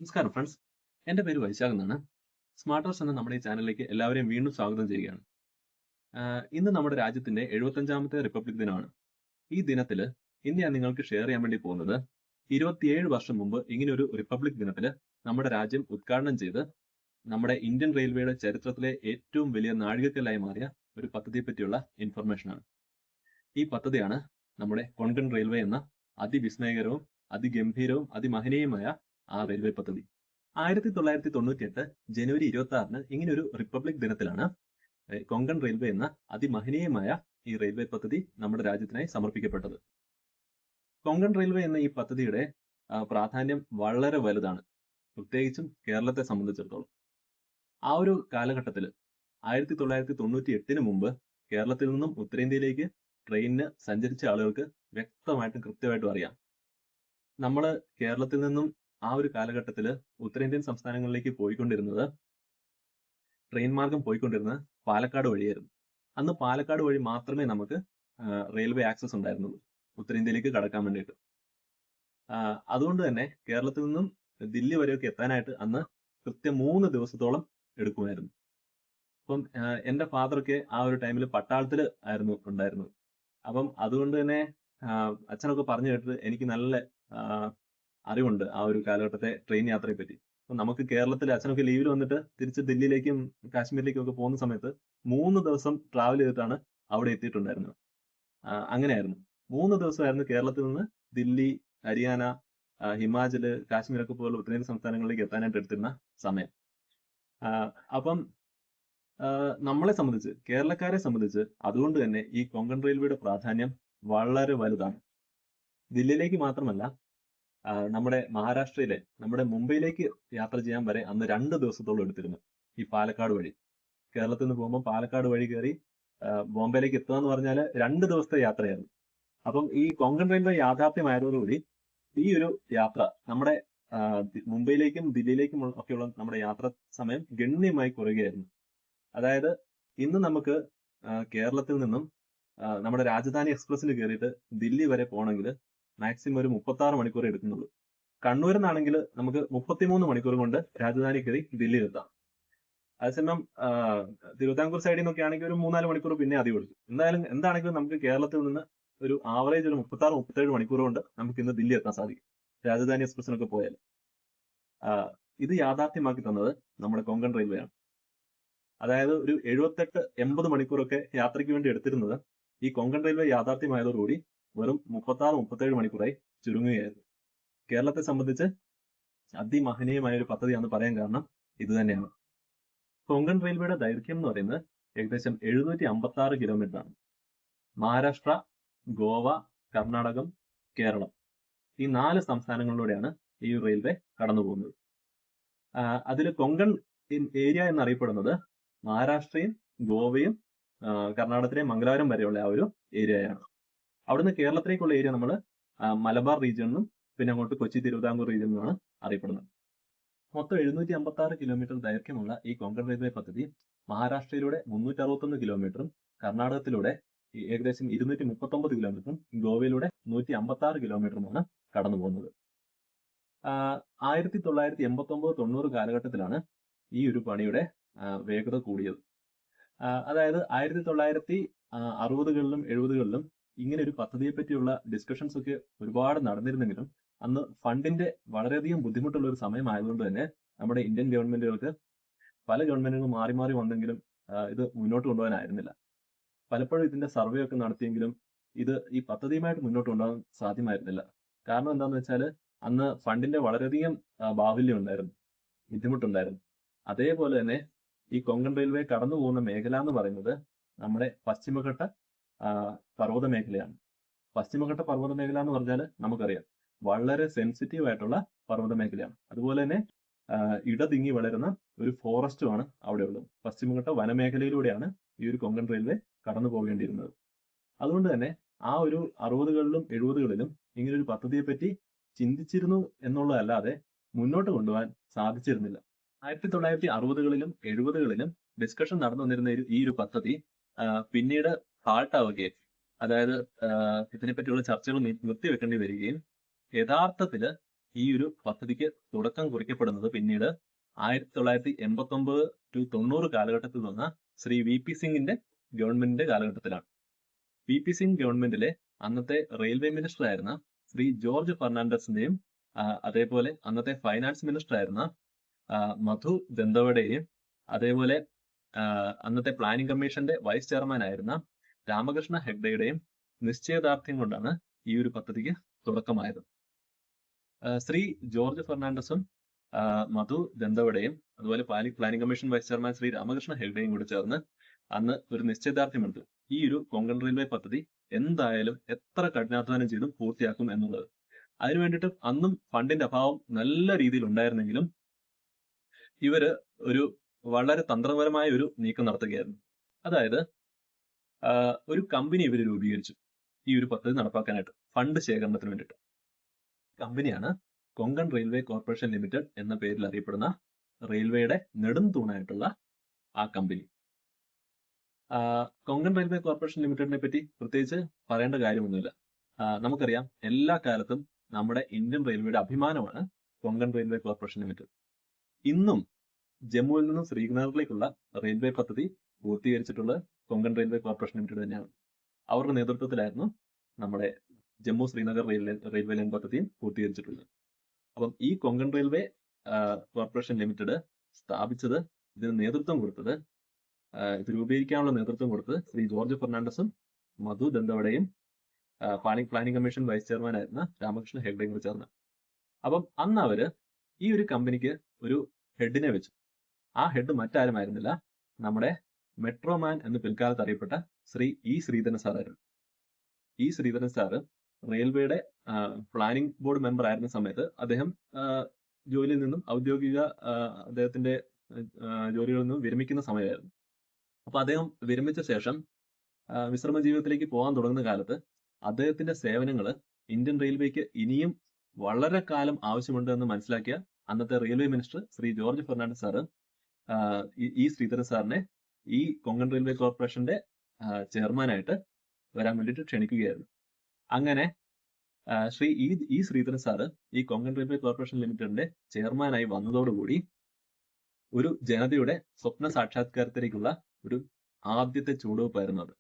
നമസ്കാരം ഫ്രണ്ട്സ്. എൻ്റെ പേര് വൈശാഖ് എന്നാണ്. സ്മാർട്ട് ഹൗസ് എന്ന നമ്മുടെ ഈ ചാനലിലേക്ക് എല്ലാവരെയും വീണ്ടും സ്വാഗതം ചെയ്യുകയാണ്. ഇന്ന് നമ്മുടെ രാജ്യത്തിന്റെ 75ാമത്തെ റിപ്പബ്ലിക് ദിനമാണ്. ഈ ദിനത്തിൽ ഇന്ന് ഞാൻ നിങ്ങൾക്ക് ഷെയർ ചെയ്യാൻ വേണ്ടി പോകുന്നത് 27 വർഷം മുമ്പ് ഇങ്ങനെ ഒരു റിപ്പബ്ലിക് ദിനത്തിൽ നമ്മുടെ രാജ്യം ഉദ്ഘാടനം ചെയ്ത് നമ്മുടെ ഇന്ത്യൻ റെയിൽവേയുടെ ചരിത്രത്തിലെ ഏറ്റവും വലിയ നാഴികക്കല്ലായി മാറിയ ഒരു പദ്ധതിയെ പറ്റിയുള്ള ഇൻഫർമേഷനാണ്. ഈ പദ്ധതിയാണ് നമ്മുടെ കൊങ്കൺ റെയിൽവേ എന്ന അതിവിസ്മയകരവും അതിഗംഭീരവും അതിമഹനീയമായ ആ റെയിൽവേ പദ്ധതി. 1998 ജനുവരി 26-ന് ഇങ്ങനെ ഒരു റിപ്പബ്ലിക് ദിനത്തിലാണ് കൊങ്കൺ റെയിൽവേ എന്ന അതിമഹനീയമായ ഈ റെയിൽവേ പദ്ധതി നമ്മുടെ രാജ്യത്തിനായി സമർപ്പിക്കപ്പെട്ടത്. കൊങ്കൺ റെയിൽവേ എന്ന ഈ പദ്ധതിയുടെ പ്രാധാന്യം വളരെ വലുതാണ്, പ്രത്യേകിച്ചും കേരളത്തെ സംബന്ധിച്ചിടത്തോളം. ആ ഒരു കാലഘട്ടത്തിൽ 1998-ന് മുമ്പ് കേരളത്തിൽ നിന്നും ഉത്തരേന്ത്യയിലേക്ക് ട്രെയിനിന് സഞ്ചരിച്ച ആളുകൾക്ക് വ്യക്തമായിട്ടും കൃത്യമായിട്ടും അറിയാം. നമ്മൾ കേരളത്തിൽ നിന്നും ആ ഒരു കാലഘട്ടത്തിൽ ഉത്തരേന്ത്യൻ സംസ്ഥാനങ്ങളിലേക്ക് പോയിക്കൊണ്ടിരുന്നത് ട്രെയിൻ മാർഗം പോയിക്കൊണ്ടിരുന്നത് പാലക്കാട് വഴിയായിരുന്നു. അന്ന് പാലക്കാട് വഴി മാത്രമേ നമുക്ക് റെയിൽവേ ആക്സസ് ഉണ്ടായിരുന്നുള്ളൂ ഉത്തരേന്ത്യയിലേക്ക് കടക്കാൻ വേണ്ടിയിട്ട്. അതുകൊണ്ട് തന്നെ കേരളത്തിൽ നിന്നും ദില്ലി വരെയൊക്കെ എത്താനായിട്ട് അന്ന് കൃത്യം 3 ദിവസത്തോളം എടുക്കുമായിരുന്നു. അപ്പം എൻ്റെ ഫാദറൊക്കെ ആ ഒരു ടൈമിൽ പട്ടാളത്തിൽ ആയിരുന്നു ഉണ്ടായിരുന്നത്. അപ്പം അതുകൊണ്ട് തന്നെ അച്ഛനൊക്കെ പറഞ്ഞു കേട്ടിട്ട് എനിക്ക് നല്ല അറിവുണ്ട് ആ ഒരു കാലഘട്ടത്തെ ട്രെയിൻ യാത്രയെ പറ്റി. അപ്പൊ നമുക്ക് കേരളത്തിൽ അച്ഛനൊക്കെ ലീവിൽ വന്നിട്ട് തിരിച്ച് ദില്ലിയിലേക്കും കാശ്മീരിലേക്കും ഒക്കെ പോകുന്ന സമയത്ത് 3 ദിവസം ട്രാവൽ ചെയ്തിട്ടാണ് അവിടെ എത്തിയിട്ടുണ്ടായിരുന്നത്. അങ്ങനെയായിരുന്നു. 3 ദിവസമായിരുന്നു കേരളത്തിൽ നിന്ന് ദില്ലി, ഹരിയാന, ഹിമാചല്, കാശ്മീരൊക്കെ പോലുള്ള ഉത്തരേന്ത്യൻ സംസ്ഥാനങ്ങളിലേക്ക് എത്താനായിട്ട് എടുത്തിരുന്ന സമയം. അപ്പം നമ്മളെ സംബന്ധിച്ച്, കേരളക്കാരെ സംബന്ധിച്ച് അതുകൊണ്ട് തന്നെ ഈ കൊങ്കൺ റെയിൽവേയുടെ പ്രാധാന്യം വളരെ വലുതാണ്. ദില്ലിയിലേക്ക് മാത്രമല്ല, നമ്മുടെ മഹാരാഷ്ട്രയിലെ നമ്മുടെ മുംബൈയിലേക്ക് യാത്ര ചെയ്യാൻ വരെ അന്ന് 2 ദിവസത്തോളം എടുത്തിരുന്നു ഈ പാലക്കാട് വഴി. കേരളത്തിൽ നിന്ന് പോകുമ്പോൾ പാലക്കാട് വഴി കയറി ബോംബെയിലേക്ക് എത്തുക എന്ന് പറഞ്ഞാൽ 2 ദിവസത്തെ യാത്രയായിരുന്നു. അപ്പം ഈ കൊങ്കൺ റെയിൽവേ യാഥാർത്ഥ്യമായതോടുകൂടി ഈ ഒരു യാത്ര നമ്മുടെ മുംബൈയിലേക്കും ദില്ലിയിലേക്കും ഒക്കെയുള്ള നമ്മുടെ യാത്രാ സമയം ഗണ്യമായി കുറയുകയായിരുന്നു. അതായത് ഇന്ന് നമുക്ക് കേരളത്തിൽ നിന്നും നമ്മുടെ രാജധാനി എക്സ്പ്രസ്സിൽ കയറിയിട്ട് ദില്ലി വരെ പോകണമെങ്കിൽ മാക്സിമം ഒരു 36 മണിക്കൂർ എടുക്കുന്നുള്ളൂ. കണ്ണൂരിൽ നിന്നാണെങ്കിൽ നമുക്ക് 33 മണിക്കൂർ കൊണ്ട് രാജധാനി കയറി ദില്ലിയിൽ എത്താം. അതേസമയം തിരുവിതാംകൂർ സൈഡിൽ നിന്നൊക്കെ ആണെങ്കിൽ ഒരു 3-4 മണിക്കൂർ പിന്നെ അധികം എടുക്കും. എന്താണെങ്കിലും നമുക്ക് കേരളത്തിൽ നിന്ന് ഒരു ആവറേജ് ഒരു 36-37 മണിക്കൂർ കൊണ്ട് നമുക്ക് ഇന്ന് ദില്ലി എത്താൻ സാധിക്കും, രാജധാനി എക്സ്പ്രസ്സിനൊക്കെ പോയാൽ. ഇത് യാഥാർത്ഥ്യമാക്കി തന്നത് നമ്മുടെ കൊങ്കൺ റെയിൽവേ ആണ്. അതായത് ഒരു 78-80 മണിക്കൂറൊക്കെ യാത്രയ്ക്ക് വേണ്ടി എടുത്തിരുന്നത് ഈ കൊങ്കൺ റെയിൽവേ യാഥാർത്ഥ്യമായതോടുകൂടി വെറും 36-37 മണിക്കൂറായി ചുരുങ്ങുകയായിരുന്നു. കേരളത്തെ സംബന്ധിച്ച് അതിമഹനീയമായ ഒരു പദ്ധതിയാണെന്ന് പറയാൻ കാരണം ഇത് തന്നെയാണ്. കൊങ്കൺ റെയിൽവേയുടെ ദൈർഘ്യം എന്ന് പറയുന്നത് ഏകദേശം 756 കിലോമീറ്റർ ആണ്. മഹാരാഷ്ട്ര, ഗോവ, കർണാടകം, കേരളം ഈ 4 സംസ്ഥാനങ്ങളിലൂടെയാണ് ഈ റെയിൽവേ കടന്നു പോകുന്നത്. അതിൽ കൊങ്കൺ ഏരിയ എന്നറിയപ്പെടുന്നത് മഹാരാഷ്ട്രയും ഗോവയും കർണാടകത്തിലെ മംഗലാപുരം വരെയുള്ള ആ ഒരു ഏരിയയാണ്. അവിടുന്ന് കേരളത്തിലേക്കുള്ള ഏരിയ നമ്മൾ മലബാർ റീജിയൻ എന്നും പിന്നെ അങ്ങോട്ട് കൊച്ചി തിരുവിതാംകൂർ റീജിയൻ എന്നാണ് അറിയപ്പെടുന്നത്. മൊത്തം 756 കിലോമീറ്റർ ദൈർഘ്യമുള്ള ഈ കൊങ്കൺ റെയിൽവേ പദ്ധതി മഹാരാഷ്ട്രയിലൂടെ 361 കിലോമീറ്ററും കർണാടകത്തിലൂടെ ഏകദേശം 239 കിലോമീറ്ററും ഗോവയിലൂടെ 156 കിലോമീറ്ററുമാണ് കടന്നു പോകുന്നത്. 1989-90 കാലഘട്ടത്തിലാണ് ഈ ഒരു പണിയുടെ വേഗത കൂടിയത്. അതായത് 1960-കളിലും 70-കളിലും ഇങ്ങനെ ഒരു പദ്ധതിയെ പറ്റിയുള്ള ഡിസ്കഷൻസ് ഒക്കെ ഒരുപാട് നടന്നിരുന്നെങ്കിലും അന്ന് ഫണ്ടിന്റെ വളരെയധികം ബുദ്ധിമുട്ടുള്ള ഒരു സമയമായതുകൊണ്ട് തന്നെ നമ്മുടെ ഇന്ത്യൻ ഗവൺമെന്റുകൾക്ക്, പല ഗവൺമെന്റുകളും മാറി മാറി വന്നെങ്കിലും ഇത് മുന്നോട്ട് കൊണ്ടുപോകാനായിരുന്നില്ല. പലപ്പോഴും ഇതിന്റെ സർവേ ഒക്കെ നടത്തിയെങ്കിലും ഇത് ഈ പദ്ധതിയുമായിട്ട് മുന്നോട്ട് കൊണ്ടുപോകാൻ സാധ്യമായിരുന്നില്ല. കാരണം എന്താണെന്ന് വെച്ചാൽ അന്ന് ഫണ്ടിന്റെ വളരെയധികം ബാഹുല്യം ഉണ്ടായിരുന്നു, ബുദ്ധിമുട്ടുണ്ടായിരുന്നു. അതേപോലെ തന്നെ ഈ കൊങ്കൺ റെയിൽവേ കടന്നു പോകുന്ന മേഖല എന്ന് പറയുന്നത് നമ്മുടെ പശ്ചിമഘട്ട പർവ്വത മേഖലയാണ്. പശ്ചിമഘട്ട പർവ്വത മേഖല എന്ന് പറഞ്ഞാൽ നമുക്കറിയാം വളരെ സെൻസിറ്റീവ് ആയിട്ടുള്ള പർവ്വത മേഖലയാണ്. അതുപോലെ തന്നെ ഇടതിങ്ങി വളരുന്ന ഒരു ഫോറസ്റ്റുമാണ് അവിടെ ഉള്ളത്. പശ്ചിമഘട്ട വനമേഖലയിലൂടെയാണ് ഈ ഒരു കൊങ്കൺ റെയിൽവേ കടന്നു പോകേണ്ടിയിരുന്നത്. അതുകൊണ്ട് തന്നെ ആ ഒരു 60-കളിലും 70-കളിലും ഇങ്ങനെ ഒരു പദ്ധതിയെ പറ്റി ചിന്തിച്ചിരുന്നു എന്നുള്ളതല്ലാതെ മുന്നോട്ട് കൊണ്ടുപോകാൻ സാധിച്ചിരുന്നില്ല. 1960-കളിലും 70-കളിലും ഡിസ്കഷൻ നടന്നു വന്നിരുന്ന ഈ ഒരു പദ്ധതി പിന്നീട് ഹാൾട്ട് ആവുകയും, അതായത് ഇതിനെപ്പറ്റിയുള്ള ചർച്ചകൾ നിർത്തിവെക്കേണ്ടി വരികയും യഥാർത്ഥത്തിൽ ഈ ഒരു പദ്ധതിക്ക് തുടക്കം കുറിക്കപ്പെടുന്നത് പിന്നീട് 1989 to 90 കാലഘട്ടത്തിൽ വന്ന ശ്രീ വി പി സിംഗിന്റെ ഗവൺമെന്റിന്റെ കാലഘട്ടത്തിലാണ്. വി പി സിംഗ് ഗവൺമെന്റിലെ അന്നത്തെ റെയിൽവേ മിനിസ്റ്റർ ആയിരുന്ന ശ്രീ ജോർജ് ഫെർണാണ്ടസിന്റെയും അതേപോലെ അന്നത്തെ ഫൈനാൻസ് മിനിസ്റ്റർ ആയിരുന്ന മധു ദന്തവയുടെയും അതേപോലെ അന്നത്തെ പ്ലാനിംഗ് കമ്മീഷന്റെ വൈസ് ചെയർമാൻ ആയിരുന്ന രാമകൃഷ്ണ ഹെഗ്ഡെയുടെയും നിശ്ചയദാർഢ്യം കൊണ്ടാണ് ഈ ഒരു പദ്ധതിക്ക് തുടക്കമായത്. ശ്രീ ജോർജ് ഫെർണാണ്ടസും മധു ദന്തവയുടെയും അതുപോലെ planning commission vice chairman Shri Ramakrishna ഹെഗ്ഡെയും കൂടി ചേർന്ന് അന്ന് ഒരു നിശ്ചയദാർഢ്യമെടുത്തു. ഈ ഒരു കൊങ്കൺ റെയിൽവേ പദ്ധതി എന്തായാലും എത്ര കഠിനാധ്വാനം ചെയ്തും പൂർത്തിയാക്കും എന്നുള്ളത്. അതിനു വേണ്ടിയിട്ട് അന്നും ഫണ്ടിന്റെ അഭാവം നല്ല രീതിയിൽ ഉണ്ടായിരുന്നെങ്കിലും ഇവര് ഒരു വളരെ തന്ത്രപരമായ ഒരു നീക്കം നടത്തുകയായിരുന്നു. അതായത് ഒരു കമ്പനി ഇവർ രൂപീകരിച്ചു ഈ ഒരു പദ്ധതി നടപ്പാക്കാനായിട്ട്, ഫണ്ട് ശേഖരണത്തിന് വേണ്ടിയിട്ട്. കമ്പനിയാണ് കൊങ്കൺ റെയിൽവേ കോർപ്പറേഷൻ ലിമിറ്റഡ് എന്ന പേരിൽ അറിയപ്പെടുന്ന റെയിൽവേയുടെ നെടും തൂണായിട്ടുള്ള ആ കമ്പനി. കൊങ്കൺ റെയിൽവേ കോർപ്പറേഷൻ ലിമിറ്റഡിനെ പറ്റി പ്രത്യേകിച്ച് പറയേണ്ട കാര്യമൊന്നുമില്ല. നമുക്കറിയാം, എല്ലാ കാലത്തും നമ്മുടെ ഇന്ത്യൻ റെയിൽവേയുടെ അഭിമാനമാണ് കൊങ്കൺ റെയിൽവേ കോർപ്പറേഷൻ ലിമിറ്റഡ്. ഇന്നും ജമ്മുവിൽ നിന്നും ശ്രീനഗറിലേക്കുള്ള റെയിൽവേ പദ്ധതി പൂർത്തീകരിച്ചിട്ടുള്ളത് കൊങ്കൺ റെയിൽവേ കോർപ്പറേഷൻ ലിമിറ്റഡ് തന്നെയാണ്. അവരുടെ നേതൃത്വത്തിലായിരുന്നു നമ്മുടെ ജമ്മു ശ്രീനഗർ റെയിൽവേ ലൈൻ പദ്ധതിയും പൂർത്തീകരിച്ചിട്ടുള്ളത്. അപ്പം ഈ കൊങ്കൺ റെയിൽവേ കോർപ്പറേഷൻ ലിമിറ്റഡ് സ്ഥാപിച്ചത്, ഇതിന് നേതൃത്വം കൊടുത്തത്, ഇത് രൂപീകരിക്കാനുള്ള നേതൃത്വം കൊടുത്തത് Shri George ഫെർണാണ്ടസും Madhu ദന്തവയുടെയും planning commission vice chairman ആയിരുന്ന രാമകൃഷ്ണ ഹെഗ്ഡെയും കൂടി ചേർന്ന്. അപ്പം അന്ന് അവര് ഈ ഒരു കമ്പനിക്ക് ഒരു ഹെഡിനെ വെച്ചു. ആ ഹെഡ് മറ്റാരുമായിരുന്നില്ല, നമ്മുടെ മെട്രോമാൻ എന്ന് പിൽക്കാലത്ത് അറിയപ്പെട്ട ശ്രീ ഇ ശ്രീധരൻ സാറായിരുന്നു. ഇ ശ്രീധരൻ സാറ് റെയിൽവേയുടെ പ്ലാനിംഗ് ബോർഡ് മെമ്പർ ആയിരുന്ന സമയത്ത് അദ്ദേഹം ജോലിയിൽ നിന്നും ഔദ്യോഗിക അദ്ദേഹത്തിന്റെ ജോലികളിൽ നിന്നും വിരമിക്കുന്ന സമയമായിരുന്നു. അപ്പൊ അദ്ദേഹം വിരമിച്ച ശേഷം വിശ്രമ ജീവിതത്തിലേക്ക് പോകാൻ തുടങ്ങുന്ന കാലത്ത് അദ്ദേഹത്തിന്റെ സേവനങ്ങൾ ഇന്ത്യൻ റെയിൽവേക്ക് ഇനിയും വളരെ കാലം ആവശ്യമുണ്ട് എന്ന് മനസ്സിലാക്കിയ അന്നത്തെ റെയിൽവേ മിനിസ്റ്റർ ശ്രീ ജോർജ് ഫെർണാണ്ടസ് സാറ് ഇ ശ്രീധരൻ സാറിനെ ഈ കൊങ്കൺ റെയിൽവേ കോർപ്പറേഷന്റെ ചെയർമാനായിട്ട് വരാൻ വേണ്ടിയിട്ട് ക്ഷണിക്കുകയായിരുന്നു. അങ്ങനെ ശ്രീ ഇ ശ്രീധരൻ സാറ് ഈ കൊങ്കൺ റെയിൽവേ കോർപ്പറേഷൻ ലിമിറ്റഡിന്റെ ചെയർമാനായി വന്നതോടുകൂടി ഒരു ജനതയുടെ സ്വപ്ന സാക്ഷാത്കാരത്തിലേക്കുള്ള ഒരു ആദ്യത്തെ ചുവടുവെപ്പായിരുന്നു അത്.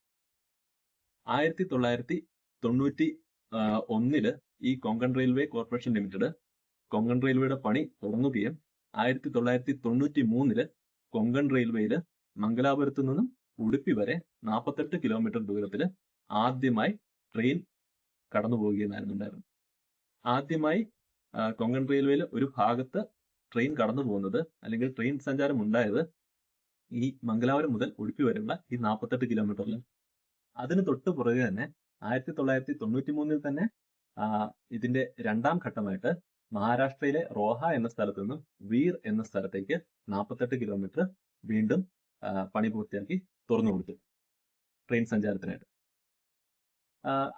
1991 ഈ Konkan railway corporation limited Konkan റെയിൽവേയുടെ പണി തുടങ്ങുകയും 1993 കൊങ്കൺ റെയിൽവേയിൽ മംഗലാപുരത്ത് നിന്നും ഉടുപ്പി വരെ 48 കിലോമീറ്റർ ദൂരത്തിൽ ആദ്യമായി ട്രെയിൻ കടന്നു പോവുകയായിരുന്നു ഉണ്ടായിരുന്നത്. ആദ്യമായി കൊങ്കൺ റെയിൽവേയിൽ ഒരു ഭാഗത്ത് ട്രെയിൻ കടന്നു പോകുന്നത്, അല്ലെങ്കിൽ ട്രെയിൻ സഞ്ചാരം ഉണ്ടായത് ഈ മംഗലാപുരം മുതൽ ഉടുപ്പി വരെയുള്ള ഈ 48 കിലോമീറ്ററിൽ. അതിന് തൊട്ട് പുറകെ തന്നെ 1993 തന്നെ ഇതിന്റെ രണ്ടാം ഘട്ടമായിട്ട് മഹാരാഷ്ട്രയിലെ റോഹ എന്ന സ്ഥലത്ത് നിന്നും വീർ എന്ന സ്ഥലത്തേക്ക് 48 കിലോമീറ്റർ വീണ്ടും പണി പൂർത്തിയാക്കി തുറന്നു കൊടുത്തു ട്രെയിൻ സഞ്ചാരത്തിനായിട്ട്.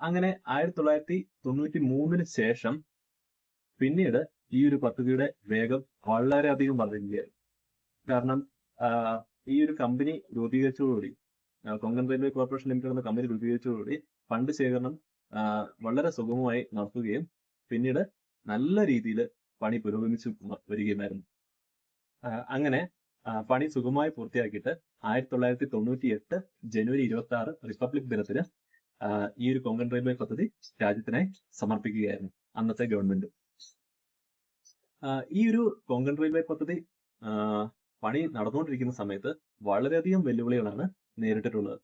അങ്ങനെ 1993 ശേഷം പിന്നീട് ഈ ഒരു പദ്ധതിയുടെ വേഗം വളരെയധികം വർദ്ധിക്കുകയായിരുന്നു. കാരണം ഈ ഒരു കമ്പനി രൂപീകരിച്ചതോടുകൂടി, കൊങ്കൺ റെയിൽവേ കോർപ്പറേഷൻ ലിമിറ്റഡ് എന്ന കമ്പനി രൂപീകരിച്ചതോടുകൂടി ഫണ്ട് ശേഖരണം വളരെ സുഗമമായി നടത്തുകയും പിന്നീട് നല്ല രീതിയിൽ പണി പുരോഗമിച്ചു വരികയുമായിരുന്നു. അങ്ങനെ പണി സുഗമമായി പൂർത്തിയാക്കിയിട്ട് 1998 ജനുവരി 26 റിപ്പബ്ലിക് ദിനത്തിന് ഈ ഒരു കൊങ്കൺ റെയിൽവേ പദ്ധതി രാജ്യത്തിനായി സമർപ്പിക്കുകയായിരുന്നു അന്നത്തെ ഗവൺമെന്റ്. ഈ ഒരു കൊങ്കൺ റെയിൽവേ പദ്ധതി പണി നടന്നുകൊണ്ടിരിക്കുന്ന സമയത്ത് വളരെയധികം വെല്ലുവിളികളാണ് നേരിട്ടിട്ടുള്ളത്.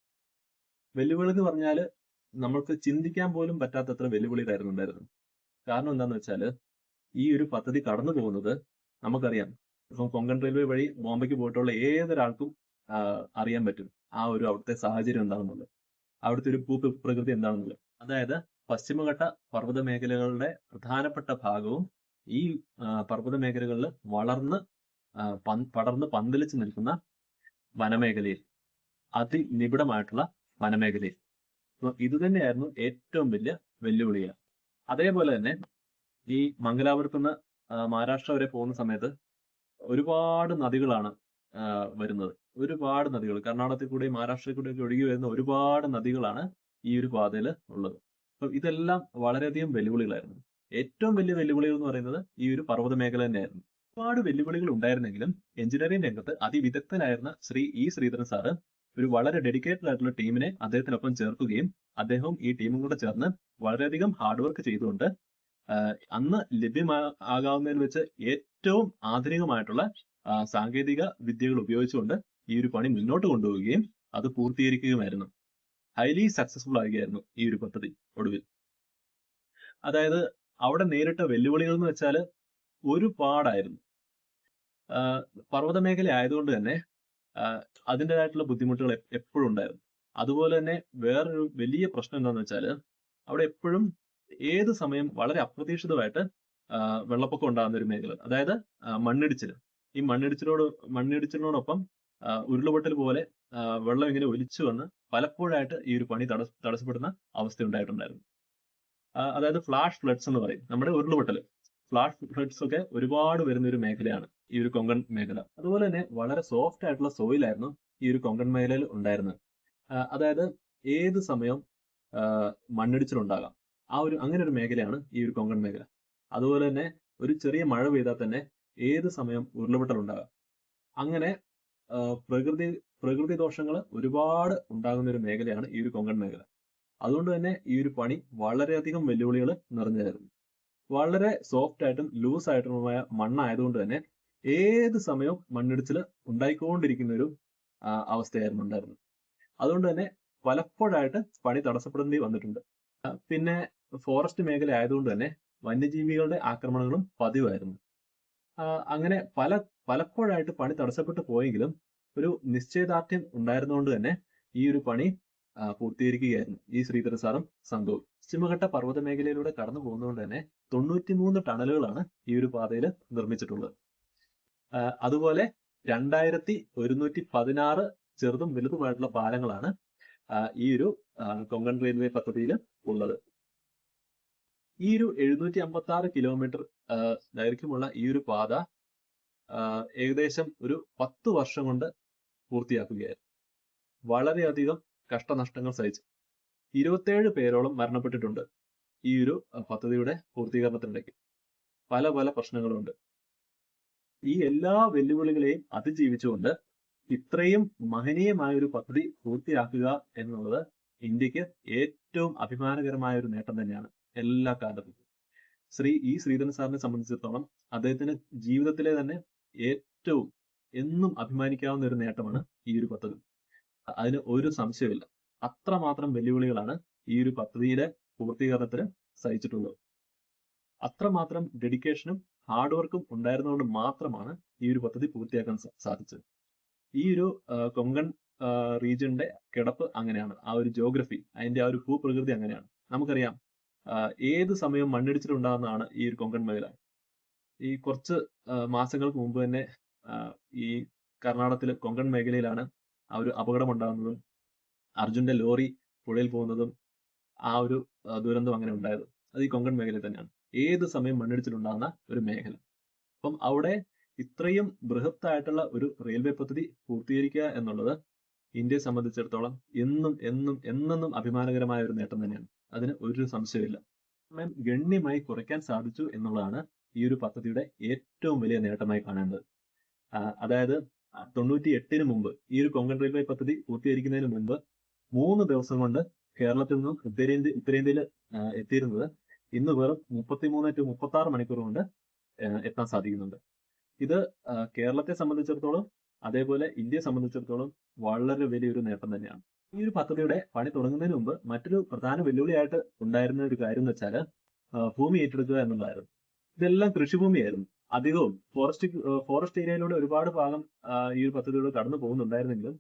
വെല്ലുവിളി എന്ന് പറഞ്ഞാൽ നമ്മൾക്ക് ചിന്തിക്കാൻ പോലും പറ്റാത്തത്ര വെല്ലുവിളികളായിരുന്നു ഉണ്ടായിരുന്നത്. കാരണം എന്താന്ന് വെച്ചാൽ, ഈ ഒരു പദ്ധതി കടന്നു പോകുന്നത് നമുക്കറിയാം, ഇപ്പം കൊങ്കൺ റെയിൽവേ വഴി ബോംബെക്ക് പോയിട്ടുള്ള ഏതൊരാൾക്കും അറിയാൻ പറ്റും ആ ഒരു അവിടുത്തെ സാഹചര്യം എന്താണെന്നുള്ളത്, അവിടുത്തെ ഒരു ഭൂപ്രകൃതി എന്താണെന്നുള്ളത്. അതായത് പശ്ചിമഘട്ട പർവ്വത മേഖലകളുടെ പ്രധാനപ്പെട്ട ഭാഗവും ഈ പർവ്വത മേഖലകളിൽ പടർന്ന് പന്തലിച്ച് നിൽക്കുന്ന വനമേഖലയിൽ, അതിനിബിഡമായിട്ടുള്ള വനമേഖലയിൽ. ഇത് തന്നെയായിരുന്നു ഏറ്റവും വലിയ വെല്ലുവിളികൾ. അതേപോലെ തന്നെ ഈ മംഗലാപുരത്ത് നിന്ന് മഹാരാഷ്ട്ര വരെ പോകുന്ന സമയത്ത് ഒരുപാട് നദികളാണ് വരുന്നത്. ഒരുപാട് നദികൾ, കർണാടകത്തിൽ കൂടെയും മഹാരാഷ്ട്രയിൽ കൂടെയൊക്കെ ഒഴുകി വരുന്ന ഒരുപാട് നദികളാണ് ഈ ഒരു പാതയിൽ ഉള്ളത്. അപ്പൊ ഇതെല്ലാം വളരെയധികം വെല്ലുവിളികളായിരുന്നു. ഏറ്റവും വലിയ വെല്ലുവിളികൾ എന്ന് പറയുന്നത് ഈ ഒരു പർവ്വത മേഖല തന്നെയായിരുന്നു. ഒരുപാട് വെല്ലുവിളികൾ ഉണ്ടായിരുന്നെങ്കിലും എഞ്ചിനീയറിംഗ് രംഗത്ത് അതിവിദഗ്ധനായിരുന്ന ശ്രീ ഇ ശ്രീധരൻ സാറ് ഒരു വളരെ ഡെഡിക്കേറ്റഡ് ആയിട്ടുള്ള ടീമിനെ അദ്ദേഹത്തിനൊപ്പം ചേർക്കുകയും അദ്ദേഹവും ഈ ടീമും കൂടെ ചേർന്ന് വളരെയധികം ഹാർഡ് വർക്ക് ചെയ്തുകൊണ്ട് അന്ന് ആകാവുന്നതിൽ വെച്ച് ഏറ്റവും ആധുനികമായിട്ടുള്ള സാങ്കേതിക വിദ്യകൾ ഉപയോഗിച്ചുകൊണ്ട് ഈ ഒരു പണി മുന്നോട്ട് കൊണ്ടുപോവുകയും അത് പൂർത്തീകരിക്കുകയുമായിരുന്നു. ഹൈലി സക്സസ്ഫുൾ ആകുകയായിരുന്നു ഈ ഒരു പദ്ധതി ഒടുവിൽ. അതായത് അവിടെ നേരിട്ട വെല്ലുവിളികൾ എന്ന് വെച്ചാൽ ഒരുപാടായിരുന്നു. പർവ്വത മേഖല ആയതുകൊണ്ട് തന്നെ അതിൻ്റെതായിട്ടുള്ള ബുദ്ധിമുട്ടുകൾ എപ്പോഴും ഉണ്ടായിരുന്നു. അതുപോലെ തന്നെ വേറൊരു വലിയ പ്രശ്നം എന്താണെന്ന് വെച്ചാൽ അവിടെ എപ്പോഴും ഏത് സമയം വളരെ അപ്രതീക്ഷിതമായിട്ട് വെള്ളപ്പൊക്കം ഉണ്ടാകുന്ന ഒരു മേഖല, അതായത് മണ്ണിടിച്ചിൽ. ഈ മണ്ണിടിച്ചിലിനോടൊപ്പം ഉരുളുപൊട്ടൽ പോലെ വെള്ളം ഇങ്ങനെ ഒലിച്ചു വന്ന് പലപ്പോഴായിട്ട് ഈ ഒരു പണി തടസ്സപ്പെടുന്ന അവസ്ഥ ഉണ്ടായിട്ടുണ്ടായിരുന്നു. അതായത് ഫ്ലാഷ് ഫ്ലഡ്സ് എന്ന് പറയും. നമ്മുടെ ഉരുളുപൊട്ടൽ, ഫ്ലാഷ് ഫ്ലഡ്സ് ഒക്കെ ഒരുപാട് വരുന്ന ഒരു മേഖലയാണ് ഈ ഒരു കൊങ്കൺ മേഖല. അതുപോലെ തന്നെ വളരെ സോഫ്റ്റ് ആയിട്ടുള്ള സോയിലായിരുന്നു ഈ ഒരു കൊങ്കൺ മേഖലയിൽ ഉണ്ടായിരുന്നത്. അതായത് ഏത് സമയവും മണ്ണിടിച്ചിലുണ്ടാകാം. അങ്ങനെ ഒരു മേഖലയാണ് ഈ ഒരു കൊങ്കൺ മേഖല. അതുപോലെ തന്നെ ഒരു ചെറിയ മഴ പെയ്താൽ തന്നെ ഏത് സമയം ഉരുൾപൊട്ടൽ ഉണ്ടാകാം. അങ്ങനെ പ്രകൃതി ദോഷങ്ങൾ ഒരുപാട് ഉണ്ടാകുന്ന ഒരു മേഖലയാണ് ഈ ഒരു കൊങ്കൺ മേഖല. അതുകൊണ്ട് തന്നെ ഈ ഒരു പണി വളരെയധികം വെല്ലുവിളികൾ നിറഞ്ഞതായിരുന്നു. വളരെ സോഫ്റ്റ് ആയിട്ടും ലൂസ് ആയിട്ടുമായ മണ്ണായതുകൊണ്ട് തന്നെ ഏത് സമയവും മണ്ണിടിച്ചിൽ ഉണ്ടായിക്കൊണ്ടിരിക്കുന്ന ഒരു അവസ്ഥയായിരുന്നു ഉണ്ടായിരുന്നത്. അതുകൊണ്ട് തന്നെ പലപ്പോഴായിട്ട് പണി തടസ്സപ്പെടേണ്ടി വന്നിട്ടുണ്ട്. പിന്നെ ഫോറസ്റ്റ് മേഖല ആയതുകൊണ്ട് തന്നെ വന്യജീവികളുടെ ആക്രമണങ്ങളും പതിവായിരുന്നു. അങ്ങനെ പലപ്പോഴായിട്ട് പണി തടസ്സപ്പെട്ടു പോയെങ്കിലും ഒരു നിശ്ചയദാർഢ്യം ഉണ്ടായിരുന്നുകൊണ്ട് തന്നെ ഈ ഒരു പണി പൂർത്തീകരിക്കുകയായിരുന്നു ഈ ശ്രീധരൻ സാറും സംഘവും. പശ്ചിമഘട്ട പർവ്വത മേഖലയിലൂടെ കടന്നു പോകുന്നതുകൊണ്ട് തന്നെ 93 ടണലുകളാണ് ഈ ഒരു പാതയിൽ നിർമ്മിച്ചിട്ടുള്ളത്. അതുപോലെ 2116 ചെറുതും വലുതുമായിട്ടുള്ള പാലങ്ങളാണ് ഈ ഒരു കൊങ്കൺ റെയിൽവേ പദ്ധതിയിൽ ഉള്ളത്. ഈ ഒരു 756 കിലോമീറ്റർ ദൈർഘ്യമുള്ള ഈ ഒരു പാത ഏകദേശം ഒരു 10 വർഷം കൊണ്ട് പൂർത്തിയാക്കുകയായിരുന്നു. വളരെയധികം കഷ്ടനഷ്ടങ്ങൾ സഹിച്ച് 27 പേരോളം മരണപ്പെട്ടിട്ടുണ്ട് ഈ ഒരു പദ്ധതിയുടെ പൂർത്തീകരണത്തിനിടയ്ക്ക്. പല പല പ്രശ്നങ്ങളുണ്ട്. ഈ എല്ലാ വെല്ലുവിളികളെയും അതിജീവിച്ചുകൊണ്ട് ഇത്രയും മഹനീയമായ ഒരു പദ്ധതി പൂർത്തിയാക്കുക എന്നുള്ളത് ഇന്ത്യക്ക് ഏറ്റവും അഭിമാനകരമായ ഒരു നേട്ടം തന്നെയാണ് എല്ലാ കാലത്തും. ശ്രീ ഇ ശ്രീധരൻ സാറിനെ സംബന്ധിച്ചിടത്തോളം അദ്ദേഹത്തിന് ജീവിതത്തിലെ തന്നെ ഏറ്റവും എന്നും അഭിമാനിക്കാവുന്ന ഒരു നേട്ടമാണ് ഈ ഒരു പദ്ധതി. അതിന് ഒരു സംശയമില്ല. അത്രമാത്രം വെല്ലുവിളികളാണ് ഈ ഒരു പദ്ധതിയുടെ പൂർത്തീകരണത്തിന് സഹിച്ചിട്ടുള്ളത്. അത്രമാത്രം ഡെഡിക്കേഷനും ഹാർഡ് വർക്കും ഉണ്ടായിരുന്നതുകൊണ്ട് മാത്രമാണ് ഈ ഒരു പദ്ധതി പൂർത്തിയാക്കാൻ സാധിച്ചത്. ഈ ഒരു കൊങ്കൺ റീജിയന്റെ കിടപ്പ് അങ്ങനെയാണ്. ആ ഒരു ജോഗ്രഫി, അതിന്റെ ആ ഒരു ഭൂപ്രകൃതി അങ്ങനെയാണ്. നമുക്കറിയാം ഏത് സമയവും മണ്ണിടിച്ചിലുണ്ടാകുന്നതാണ് ഈ ഒരു കൊങ്കൺ മേഖല. ഈ കുറച്ച് മാസങ്ങൾക്ക് മുമ്പ് തന്നെ ഈ കർണാടകത്തിലെ കൊങ്കൺ മേഖലയിലാണ് ആ ഒരു അപകടം ഉണ്ടാകുന്നതും അർജുന്റെ ലോറി പുഴയിൽ പോകുന്നതും ആ ഒരു ദുരന്തം അങ്ങനെ ഉണ്ടായത്. അത് ഈ കൊങ്കൺ മേഖലയിൽ തന്നെയാണ്. ഏത് സമയം മണ്ണിടിച്ചിലുണ്ടാകുന്ന ഒരു മേഖല. അപ്പം അവിടെ ഇത്രയും ബൃഹത്തായിട്ടുള്ള ഒരു റെയിൽവേ പദ്ധതി പൂർത്തീകരിക്കുക എന്നുള്ളത് ഇന്ത്യയെ സംബന്ധിച്ചിടത്തോളം എന്നും അഭിമാനകരമായ ഒരു നേട്ടം തന്നെയാണ്. അതിന് ഒരു സംശയമില്ല. സമയം ഗണ്യമായി കുറയ്ക്കാൻ സാധിച്ചു എന്നുള്ളതാണ് ഈ ഒരു പദ്ധതിയുടെ ഏറ്റവും വലിയ നേട്ടമായി കാണേണ്ടത്. അതായത് 98 മുമ്പ് ഈ ഒരു കൊങ്കൺ റെയിൽവേ പദ്ധതി പൂർത്തീകരിക്കുന്നതിന് മുമ്പ് 3 ദിവസം കൊണ്ട് കേരളത്തിൽ നിന്നും ഉത്തരേന്ത്യയിൽ എത്തിയിരുന്നത് ഇന്ന് വെറും 33 to 36 മണിക്കൂർ കൊണ്ട് എത്താൻ സാധിക്കുന്നുണ്ട്. ഇത് കേരളത്തെ സംബന്ധിച്ചിടത്തോളം അതേപോലെ ഇന്ത്യയെ സംബന്ധിച്ചിടത്തോളം വളരെ വലിയൊരു നേട്ടം തന്നെയാണ്. ഈ ഒരു പദ്ധതിയുടെ പണി തുടങ്ങുന്നതിന് മുമ്പ് മറ്റൊരു പ്രധാന വെല്ലുവിളിയായിട്ട് ഉണ്ടായിരുന്ന ഒരു കാര്യം എന്ന് വെച്ചാൽ ഭൂമി ഏറ്റെടുക്കുക എന്നുള്ളതായിരുന്നു. ഇതെല്ലാം കൃഷിഭൂമിയായിരുന്നു. അധികവും ഫോറസ്റ്റ് ഏരിയയിലൂടെ ഒരുപാട് ഭാഗം ഈ ഒരു പദ്ധതിയിലൂടെ കടന്നു പോകുന്നുണ്ടായിരുന്നെങ്കിലും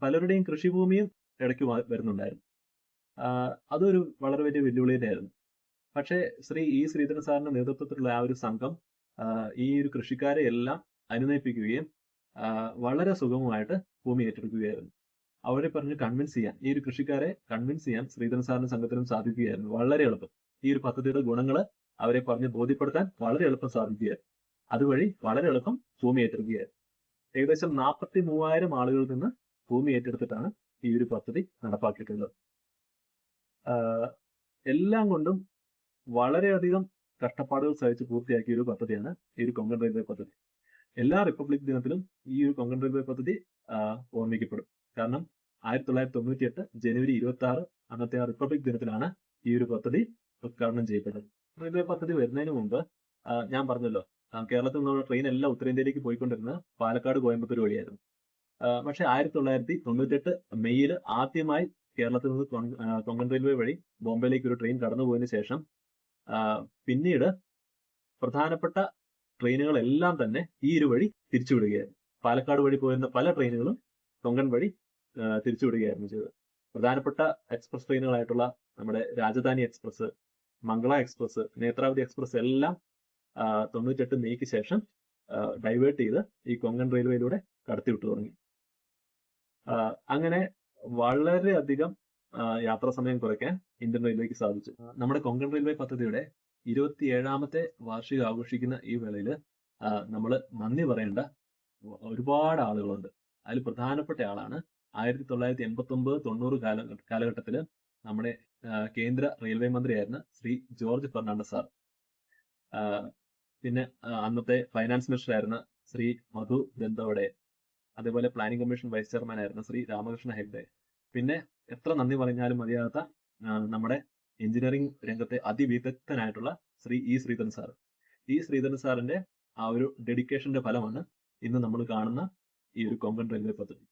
പലരുടെയും കൃഷിഭൂമിയും ഇടയ്ക്ക് വരുന്നുണ്ടായിരുന്നു. അതൊരു വളരെ വലിയ വെല്ലുവിളി തന്നെയായിരുന്നു. പക്ഷേ ശ്രീ ഇ ശ്രീധരൻ സാറിന്റെ നേതൃത്വത്തിലുള്ള ആ ഒരു സംഘം ഈ ഒരു കൃഷിക്കാരെ എല്ലാം അനുനയിപ്പിക്കുകയും വളരെ സുഗമമായിട്ട് ഭൂമി ഏറ്റെടുക്കുകയായിരുന്നു. അവരെ പറഞ്ഞ് കൺവിൻസ് ചെയ്യാൻ, ഈ ഒരു കൃഷിക്കാരെ കൺവിൻസ് ചെയ്യാൻ ശ്രീധരൻ സാറിന്റെ സംഘത്തിനും സാധിക്കുകയായിരുന്നു. വളരെ എളുപ്പം ഈ ഒരു പദ്ധതിയുടെ ഗുണങ്ങൾ അവരെ പറഞ്ഞ് ബോധ്യപ്പെടുത്താൻ വളരെ എളുപ്പം സാധിക്കുകയായിരുന്നു. അതുവഴി വളരെ എളുപ്പം ഭൂമി ഏറ്റെടുക്കുകയായിരുന്നു. ഏകദേശം 43,000 ആളുകളിൽ നിന്ന് ഭൂമി ഏറ്റെടുത്തിട്ടാണ് ഈ ഒരു പദ്ധതി നടപ്പാക്കിയിട്ടുള്ളത്. എല്ലാം കൊണ്ടും വളരെയധികം കഷ്ടപ്പാടുകൾ സഹിച്ച് പൂർത്തിയാക്കിയ ഒരു പദ്ധതിയാണ് ഈ ഒരു കൊങ്കൺ റെയിൽവേ പദ്ധതി. എല്ലാ റിപ്പബ്ലിക് ദിനത്തിലും ഈ ഒരു കൊങ്കൺ റെയിൽവേ പദ്ധതി ഓർമ്മിക്കപ്പെടും. കാരണം 1998 ജനുവരി 26 അന്നത്തെ ആ റിപ്പബ്ലിക് ദിനത്തിലാണ് ഈ ഒരു പദ്ധതി ഉദ്ഘാടനം ചെയ്യപ്പെട്ടത്. റെയിൽവേ പദ്ധതി വരുന്നതിന് മുമ്പ് ഞാൻ പറഞ്ഞല്ലോ, കേരളത്തിൽ നിന്നുള്ള ട്രെയിൻ എല്ലാം ഉത്തരേന്ത്യയിലേക്ക് പോയിക്കൊണ്ടിരുന്നത് പാലക്കാട് കോയമ്പത്തൂർ വഴിയായിരുന്നു. പക്ഷെ 1998 മെയ്യിൽ ആദ്യമായി കേരളത്തിൽ നിന്ന് കൊങ്കൺ റെയിൽവേ വഴി ബോംബെയിലേക്ക് ഒരു ട്രെയിൻ കടന്നുപോയതിനു ശേഷം പിന്നീട് പ്രധാനപ്പെട്ട ട്രെയിനുകളെല്ലാം തന്നെ ഈ ഒരു വഴി തിരിച്ചുവിടുകയായിരുന്നു. പാലക്കാട് വഴി പോയിരുന്ന പല ട്രെയിനുകളും കൊങ്കൺ വഴി തിരിച്ചുവിടുകയായിരുന്നു ചെയ്തത്. പ്രധാനപ്പെട്ട എക്സ്പ്രസ് ട്രെയിനുകളായിട്ടുള്ള നമ്മുടെ രാജധാനി എക്സ്പ്രസ്, മംഗള എക്സ്പ്രസ്, നേത്രാവതി എക്സ്പ്രസ് എല്ലാം 98 മെയ്ക്ക് ശേഷം ഡൈവേർട്ട് ചെയ്ത് ഈ കൊങ്കൺ റെയിൽവേയിലൂടെ കടത്തിവിട്ടു തുടങ്ങി. അങ്ങനെ വളരെയധികം യാത്രാ സമയം കുറയ്ക്കാൻ ഇന്ത്യൻ റെയിൽവേക്ക് സാധിച്ചു. നമ്മുടെ കൊങ്കൺ റെയിൽവേ പദ്ധതിയുടെ 27ാമത്തെ വാർഷികം ആഘോഷിക്കുന്ന ഈ വേളയിൽ നമ്മൾ നന്ദി പറയേണ്ട ഒരുപാട് ആളുകളുണ്ട്. അതിൽ പ്രധാനപ്പെട്ട ആളാണ് 1989-90 കാലഘട്ടത്തിൽ നമ്മുടെ കേന്ദ്ര റെയിൽവേ മന്ത്രിയായിരുന്ന ശ്രീ ജോർജ് ഫെർണാണ്ടസ് സാർ. പിന്നെ അന്നത്തെ ഫൈനാൻസ് മിനിസ്റ്റർ ആയിരുന്ന ശ്രീ മധു ദന്തവഡെ, അതേപോലെ പ്ലാനിംഗ് കമ്മീഷൻ വൈസ് ചെയർമാൻ ആയിരുന്ന ശ്രീ രാമകൃഷ്ണ ഹെഗ്ഡെ, പിന്നെ എത്ര നന്ദി പറഞ്ഞാലും മതിയാകാത്ത നമ്മുടെ എഞ്ചിനീയറിംഗ് രംഗത്തെ അതിവിദഗ്ധനായിട്ടുള്ള ശ്രീ ഇ ശ്രീധരൻ സാർ. ഈ ശ്രീധരൻ സാറിന്റെ ആ ഒരു ഡെഡിക്കേഷന്റെ ഫലമാണ് ഇന്ന് നമ്മൾ കാണുന്ന ഈ ഒരു കൊങ്കൺ റെയിൽവേ പദ്ധതി.